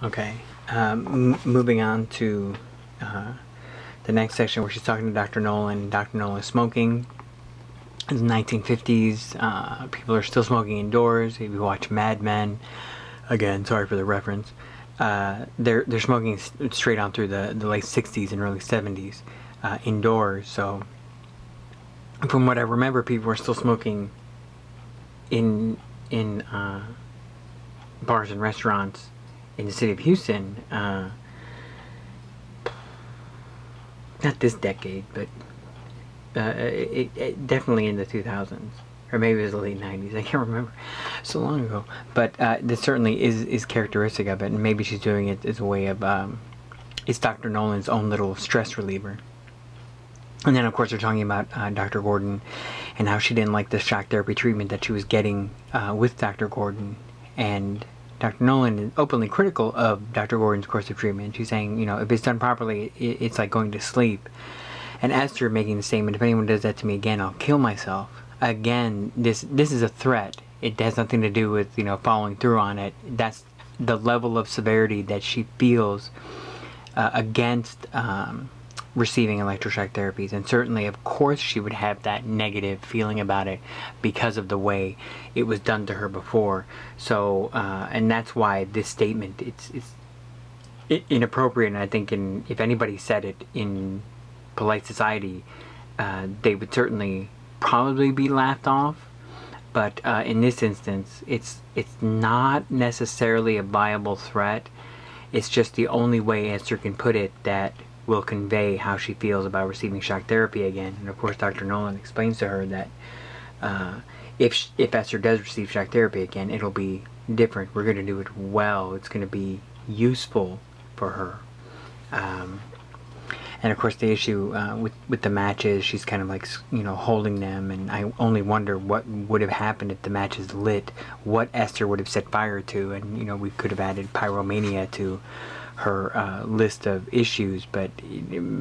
Okay. Moving on to the next section where she's talking to Dr. Nolan. Dr. Nolan is smoking. In the 1950s, people are still smoking indoors. If you watch Mad Men, again, sorry for the reference, they're smoking straight on through the late 60s and early 70s indoors. So, from what I remember, people were still smoking in bars and restaurants in the city of Houston. Not this decade, but it definitely in the 2000s, or maybe it was the late 90s. I can't remember, so long ago. But this certainly is characteristic of it, and maybe she's doing it as a way of it's Dr. Nolan's own little stress reliever. And then, of course, they're talking about Dr. Gordon and how she didn't like the shock therapy treatment that she was getting with Dr. Gordon. And Dr. Nolan is openly critical of Dr. Gordon's course of treatment. She's saying, if it's done properly, it's like going to sleep. And Esther making the statement, if anyone does that to me again, I'll kill myself. Again, this is a threat. It has nothing to do with, following through on it. That's the level of severity that she feels against receiving electroshock therapies. And certainly, of course, she would have that negative feeling about it because of the way it was done to her before. So, and that's why this statement, it's inappropriate. And I think if anybody said it in polite society, they would certainly probably be laughed off. But in this instance, it's not necessarily a viable threat. It's just the only way Esther can put it that will convey how she feels about receiving shock therapy again. And of course, Dr. Nolan explains to her that if Esther does receive shock therapy again, it'll be different. We're going to do it well. It's going to be useful for her. And of course, the issue with the matches, she's kind of like, holding them. And I only wonder what would have happened if the matches lit, what Esther would have set fire to. And, we could have added pyromania to her list of issues, but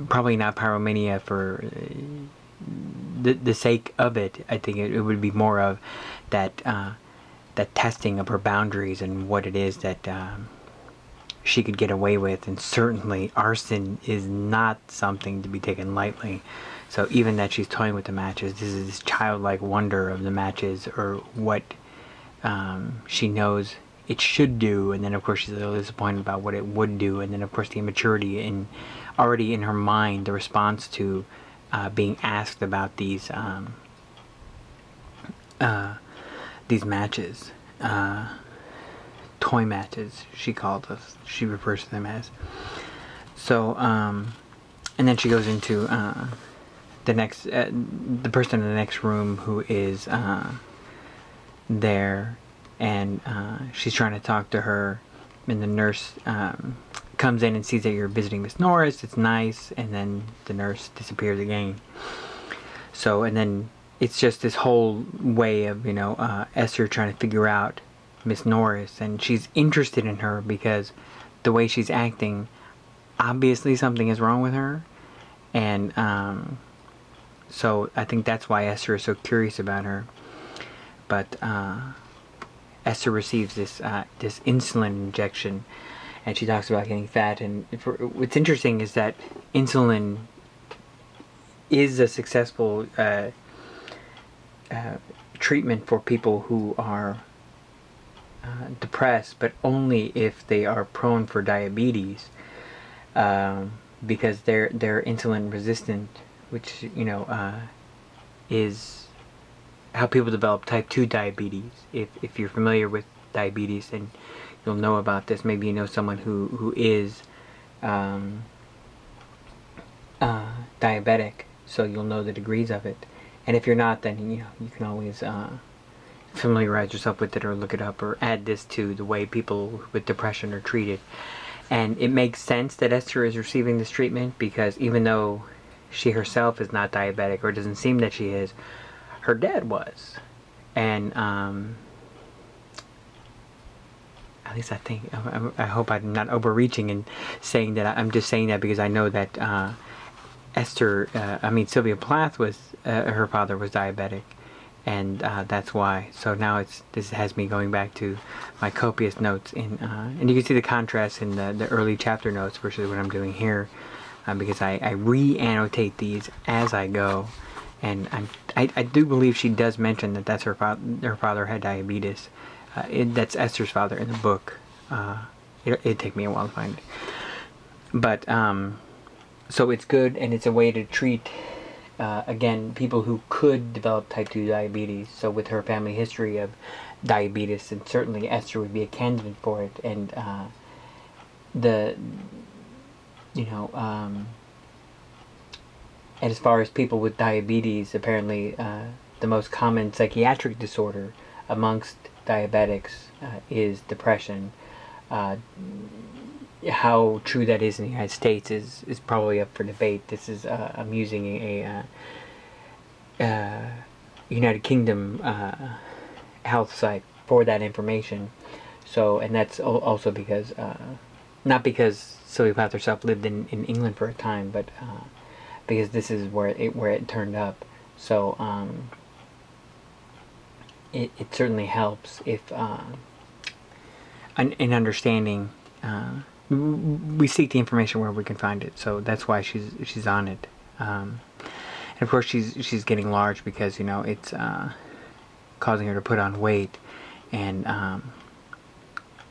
probably not pyromania for the sake of it. I think it would be more of that testing of her boundaries and what it is that she could get away with. And certainly arson is not something to be taken lightly. So even that she's toying with the matches, this is this childlike wonder of the matches, or what she knows it should do, and then of course she's a little disappointed about what it would do, and then of course the immaturity already in her mind, the response to being asked about these matches, toy matches, she refers to them as. So and then she goes into the person in the next room who is there, and she's trying to talk to her, and the nurse comes in and sees that you're visiting Miss Norris. It's nice, and then the nurse disappears again. So, and then it's just this whole way of Esther trying to figure out Miss Norris, and she's interested in her because the way she's acting, obviously something is wrong with her, and so I think that's why Esther is so curious about her. But Esther receives this insulin injection, and she talks about getting fat. And what's interesting is that insulin is a successful treatment for people who are depressed, but only if they are prone for diabetes, because they're insulin resistant, which is how people develop type 2 diabetes. If you're familiar with diabetes, then you'll know about this. Maybe you know someone who is diabetic, so you'll know the degrees of it. And if you're not, then you can always familiarize yourself with it, or look it up, or add this to the way people with depression are treated. And it makes sense that Esther is receiving this treatment, because even though she herself is not diabetic, or it doesn't seem that she is, her dad was. And at least I think, I hope I'm not overreaching in saying that. I'm just saying that because I know that Sylvia Plath was, her father was diabetic, and that's why. So now this has me going back to my copious notes and you can see the contrast in the early chapter notes versus what I'm doing here, because I re-annotate these as I go, and I do believe she does mention that that's her father had diabetes. That's Esther's father in the book. It'd take me a while to find it, but so it's good, and it's a way to treat again, people who could develop type 2 diabetes. So with her family history of diabetes, and certainly Esther would be a candidate for it. And the, you know, and as far as people with diabetes, apparently the most common psychiatric disorder amongst diabetics is depression. How true that is in the United States is probably up for debate. This is I'm using a United Kingdom health site for that information. So, and that's also because not because Sylvia Plath herself lived in England for a time, but because this is where it turned up. So it certainly helps if in understanding. We seek the information where we can find it, so that's why she's on it. And of course she's getting large because it's causing her to put on weight, and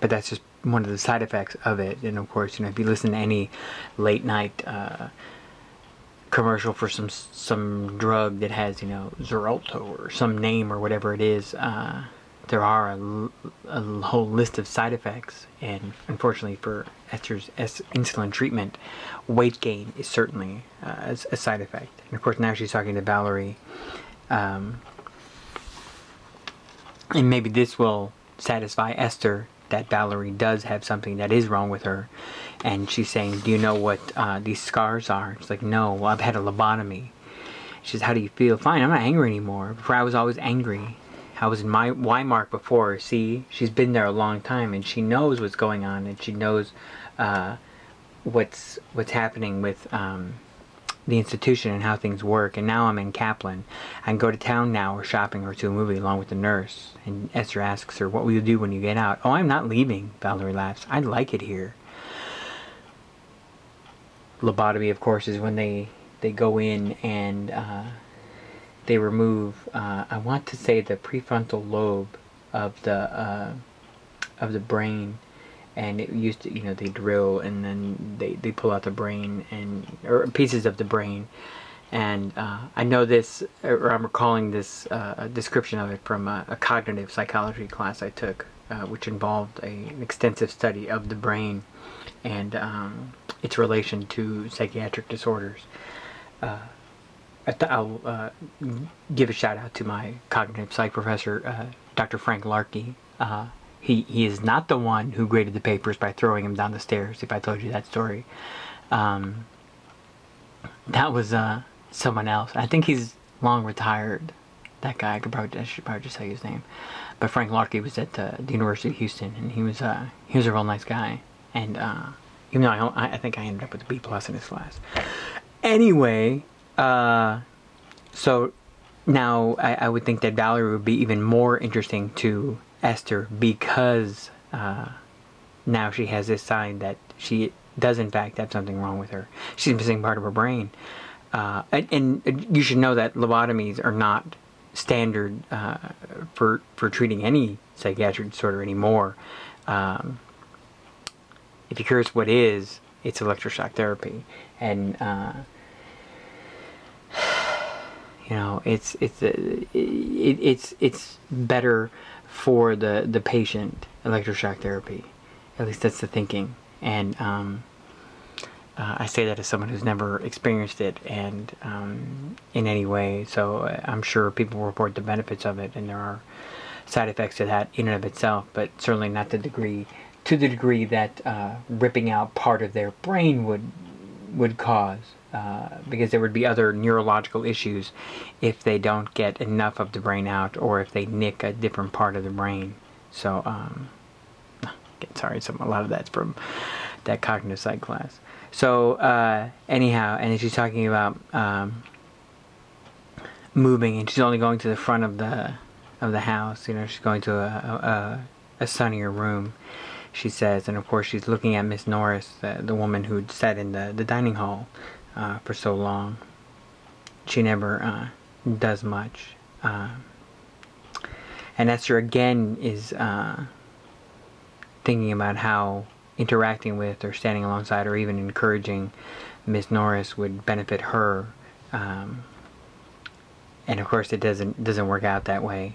but that's just one of the side effects of it. And of course, if you listen to any late night commercial for some drug that has Xarelto or some name or whatever it is, there are a whole list of side effects, and unfortunately for Esther's insulin treatment, weight gain is certainly a side effect. And of course now she's talking to Valerie, and maybe this will satisfy Esther that Valerie does have something that is wrong with her. And she's saying, do you know what these scars are? She's like, no, well, I've had a lobotomy. She says, how do you feel? Fine, I'm not angry anymore. Before I was always angry. I was in my Y-Mark before. See, she's been there a long time, and she knows what's going on, and she knows what's happening with the institution and how things work. And now I'm in Kaplan. I can go to town now, or shopping, or to a movie along with the nurse. And Esther asks her, what will you do when you get out? Oh, I'm not leaving, Valerie laughs. I like it here. Lobotomy, of course, is when they go in and they remove, I want to say, the prefrontal lobe of the brain, and it used to, they drill and then they pull out the brain or pieces of the brain, and I know this, or I'm recalling this description of it from a cognitive psychology class I took, which involved an extensive study of the brain and its relation to psychiatric disorders. I'll give a shout out to my cognitive psych professor, Dr. Frank Larkey. He is not the one who graded the papers by throwing him down the stairs, if I told you that story. That was someone else. I think he's long retired. That guy, I should probably just say his name. But Frank Larkey was at the University of Houston, and he was a real nice guy. And even though I think I ended up with a B+ in his class. Anyway, so now I would think that Valerie would be even more interesting to Esther, because now she has this sign that she does in fact have something wrong with her. She's missing part of her brain. And you should know that lobotomies are not standard for treating any psychiatric disorder anymore. If you're curious what is, it's electroshock therapy. And it's better for the patient, electroshock therapy. At least that's the thinking. And I say that as someone who's never experienced it and in any way. So I'm sure people report the benefits of it, and there are side effects to that in and of itself, but certainly not to the degree that ripping out part of their brain would cause. Because there would be other neurological issues if they don't get enough of the brain out, or if they nick a different part of the brain. So, sorry, a lot of that's from that cognitive psych class. So, anyhow, and she's talking about moving, and she's only going to the front of the house. You know, she's going to a sunnier room, she says. And of course she's looking at Miss Norris, the woman who'd sat in the dining hall for so long. She never does much. And Esther again is thinking about how interacting with or standing alongside or even encouraging Miss Norris would benefit her. And of course it doesn't work out that way.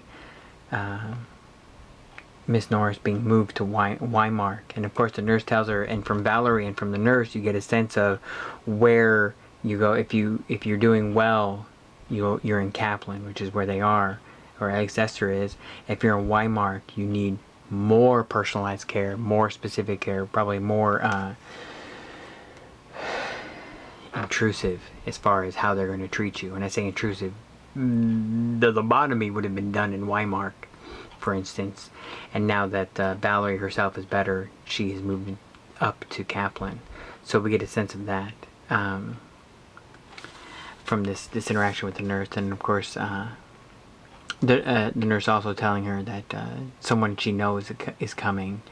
Miss Norris being moved to Weimar, and of course the nurse tells her, and from Valerie and from the nurse you get a sense of where you go. If you're doing well, you're in Kaplan, which is where they are, or at least Esther is. If you're in Weimar, you need more personalized care, more specific care, probably more intrusive as far as how they're going to treat you. When I say intrusive, the lobotomy would have been done in Weimar, for instance, and now that Valerie herself is better, she has moved up to Kaplan. So we get a sense of that from this interaction with the nurse. And of course the nurse also telling her that someone she knows is coming,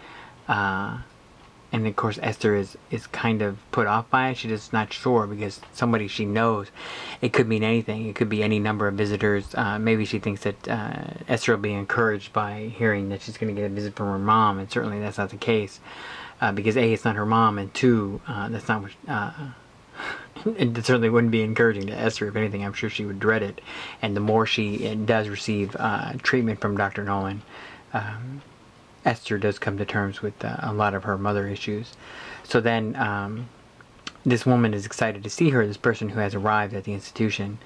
and of course Esther is kind of put off by it. She's just not sure, because somebody she knows, it could mean anything. It could be any number of visitors. Maybe she thinks that Esther will be encouraged by hearing that she's going to get a visit from her mom, and certainly that's not the case, because A, it's not her mom, and two, that's not what it certainly wouldn't be encouraging to Esther. If anything, I'm sure she would dread it. And the more she does receive treatment from Dr. Nolan, Esther does come to terms with a lot of her mother issues. So then this woman is excited to see her, this person who has arrived at the institution.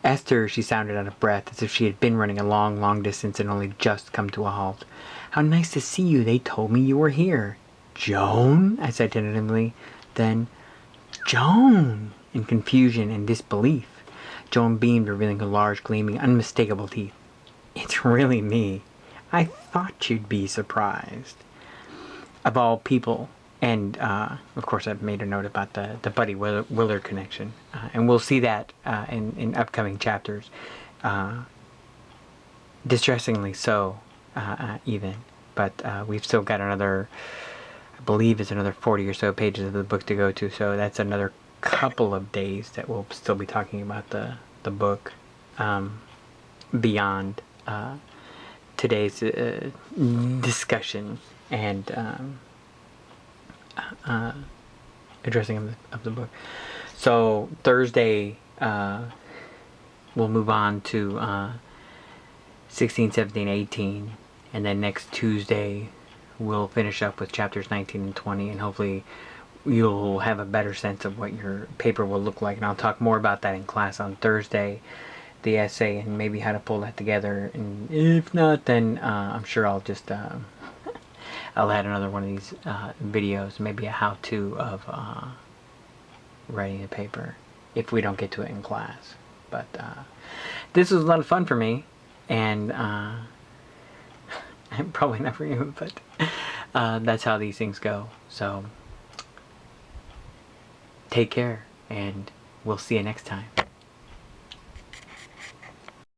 Esther, she sounded out of breath, as if she had been running a long distance and only just come to a halt. "How nice to see you. They told me you were here." "Joan?" I said tentatively. Then, "Joan!" in confusion and disbelief. Joan beamed, revealing her large, gleaming, unmistakable teeth. "It's really me. I thought you'd be surprised." Of all people. And of course I've made a note about the Buddy Willard connection, and we'll see that in upcoming chapters, distressingly so, even. But we've still got another, I believe it's another 40 or so pages of the book to go to, so that's another couple of days that we'll still be talking about the book, beyond today's discussion and addressing of the book. So Thursday we'll move on to 16, 17, 18, and then next Tuesday we'll finish up with chapters 19 and 20, and hopefully you'll have a better sense of what your paper will look like, and I'll talk more about that in class on Thursday, the essay, and maybe how to pull that together. And if not, then I'm sure I'll just I'll add another one of these videos, maybe a how-to of writing a paper, if we don't get to it in class. But this was a lot of fun for me, and probably not for you, but that's how these things go. So take care, and we'll see you next time.